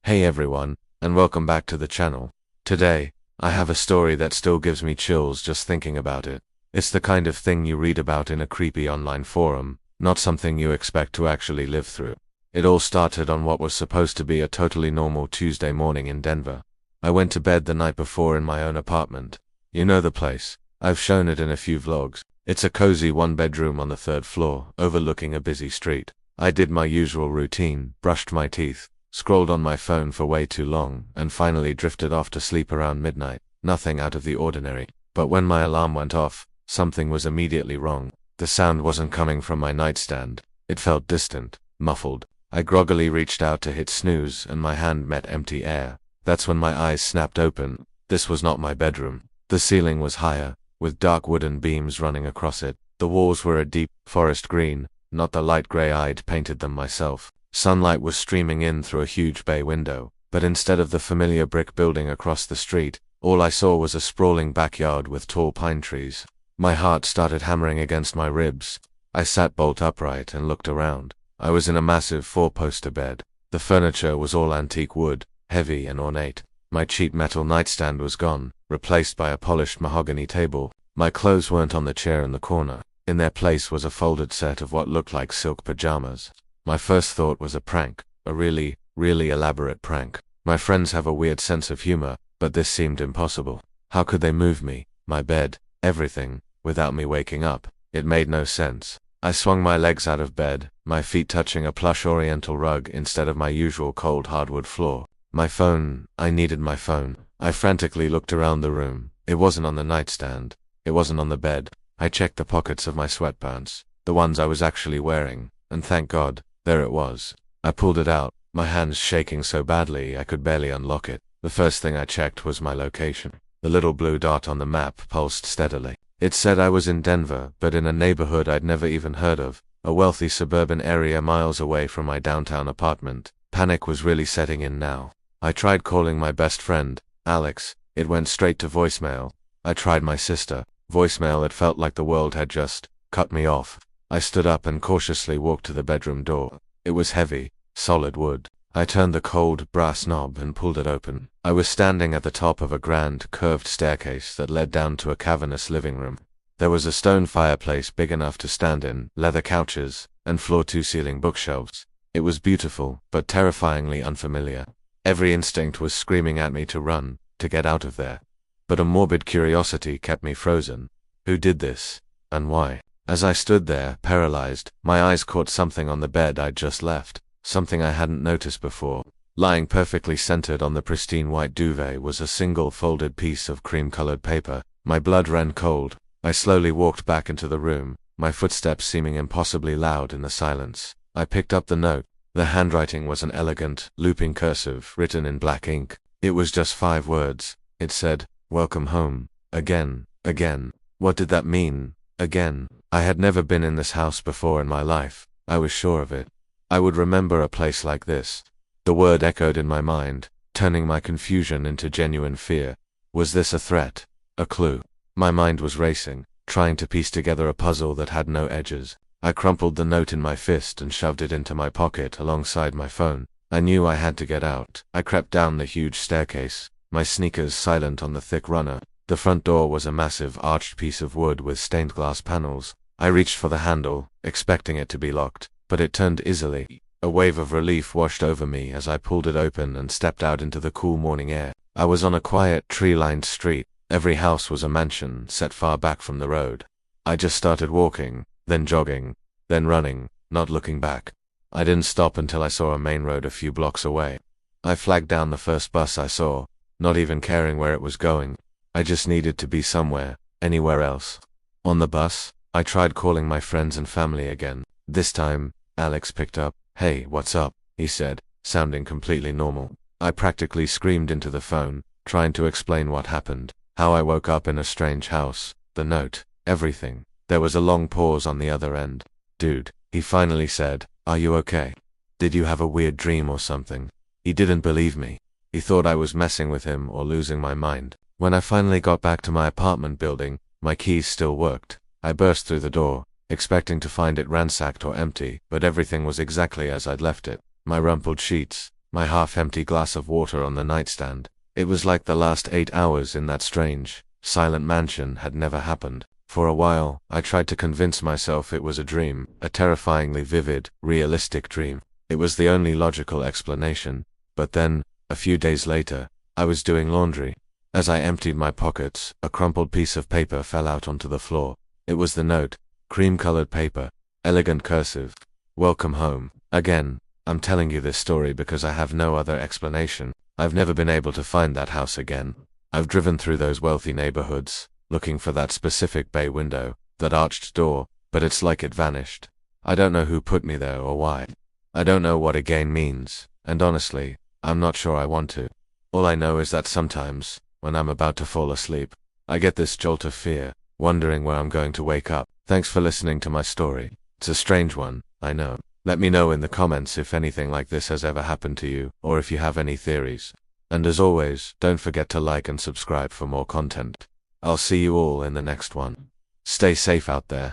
Hey everyone, and welcome back to the channel. Today, I have a story that still gives me chills just thinking about it. It's the kind of thing you read about in a creepy online forum, not something you expect to actually live through. It all started on what was supposed to be a totally normal Tuesday morning in Denver. I went to bed the night before in my own apartment. You know the place. I've shown it in a few vlogs. It's a cozy one-bedroom on the 3rd floor, overlooking a busy street. I did my usual routine, brushed my teeth, scrolled on my phone for way too long, and finally drifted off to sleep around midnight. Nothing out of the ordinary. But when my alarm went off, something was immediately wrong. The sound wasn't coming from my nightstand. It felt distant, muffled. I groggily reached out to hit snooze, and my hand met empty air. That's when my eyes snapped open. This was not my bedroom. The ceiling was higher, with dark wooden beams running across it. The walls were a deep, forest green, not the light gray I'd painted them myself. Sunlight was streaming in through a huge bay window, but instead of the familiar brick building across the street, all I saw was a sprawling backyard with tall pine trees. My heart started hammering against my ribs. I sat bolt upright and looked around. I was in a massive 4-poster bed. The furniture was all antique wood, heavy and ornate. My cheap metal nightstand was gone, replaced by a polished mahogany table. My clothes weren't on the chair in the corner. In their place was a folded set of what looked like silk pajamas. My first thought was a prank, a really elaborate prank. My friends have a weird sense of humor, but this seemed impossible. How could they move me, my bed, everything, without me waking up? It made no sense. I swung my legs out of bed, my feet touching a plush oriental rug instead of my usual cold hardwood floor. My phone, I needed my phone. I frantically looked around the room. It wasn't on the nightstand. It wasn't on the bed. I checked the pockets of my sweatpants, the ones I was actually wearing, and thank God, there it was. I pulled it out, my hands shaking so badly I could barely unlock it. The first thing I checked was my location. The little blue dot on the map pulsed steadily. It said I was in Denver, but in a neighborhood I'd never even heard of, a wealthy suburban area miles away from my downtown apartment. Panic was really setting in now. I tried calling my best friend, Alex. It went straight to voicemail. I tried my sister. Voicemail. It felt like the world had just cut me off. I stood up and cautiously walked to the bedroom door. It was heavy, solid wood. I turned the cold brass knob and pulled it open. I was standing at the top of a grand, curved staircase that led down to a cavernous living room. There was a stone fireplace big enough to stand in, leather couches, and floor-to-ceiling bookshelves. It was beautiful, but terrifyingly unfamiliar. Every instinct was screaming at me to run, to get out of there. But a morbid curiosity kept me frozen. Who did this? And why? As I stood there, paralyzed, my eyes caught something on the bed I'd just left, something I hadn't noticed before. Lying perfectly centered on the pristine white duvet was a single folded piece of cream-colored paper. My blood ran cold. I slowly walked back into the room, my footsteps seeming impossibly loud in the silence. I picked up the note. The handwriting was an elegant, looping cursive written in black ink. It was just 5 words. It said, "Welcome home. Again. What did that mean? Again? I had never been in this house before in my life. I was sure of it. I would remember a place like this. The word echoed in my mind, turning my confusion into genuine fear. Was this a threat? A clue? My mind was racing, trying to piece together a puzzle that had no edges. I crumpled the note in my fist and shoved it into my pocket alongside my phone. I knew I had to get out. I crept down the huge staircase, my sneakers silent on the thick runner. The front door was a massive arched piece of wood with stained glass panels. I reached for the handle, expecting it to be locked, but it turned easily. A wave of relief washed over me as I pulled it open and stepped out into the cool morning air. I was on a quiet, tree-lined street. Every house was a mansion set far back from the road. I just started walking, then jogging, then running, not looking back. I didn't stop until I saw a main road a few blocks away. I flagged down the first bus I saw, not even caring where it was going. I just needed to be somewhere, anywhere else. On the bus, I tried calling my friends and family again. This time, Alex picked up. "Hey, what's up?" he said, sounding completely normal. I practically screamed into the phone, trying to explain what happened, how I woke up in a strange house, the note, everything. There was a long pause on the other end. "Dude," he finally said, "are you okay? Did you have a weird dream or something?" He didn't believe me. He thought I was messing with him or losing my mind. When I finally got back to my apartment building, my keys still worked. I burst through the door, expecting to find it ransacked or empty, but everything was exactly as I'd left it. My rumpled sheets, my half-empty glass of water on the nightstand. It was like the last 8 hours in that strange, silent mansion had never happened. For a while, I tried to convince myself it was a dream, a terrifyingly vivid, realistic dream. It was the only logical explanation. But then, a few days later, I was doing laundry. As I emptied my pockets, a crumpled piece of paper fell out onto the floor. It was the note, cream-colored paper, elegant cursive. Welcome home. Again, I'm telling you this story because I have no other explanation. I've never been able to find that house again. I've driven through those wealthy neighborhoods, looking for that specific bay window, that arched door, but it's like it vanished. I don't know who put me there or why. I don't know what again means, and honestly, I'm not sure I want to. All I know is that sometimes, when I'm about to fall asleep, I get this jolt of fear, wondering where I'm going to wake up. Thanks for listening to my story. It's a strange one, I know. Let me know in the comments if anything like this has ever happened to you, or if you have any theories. And as always, don't forget to like and subscribe for more content. I'll see you all in the next one. Stay safe out there.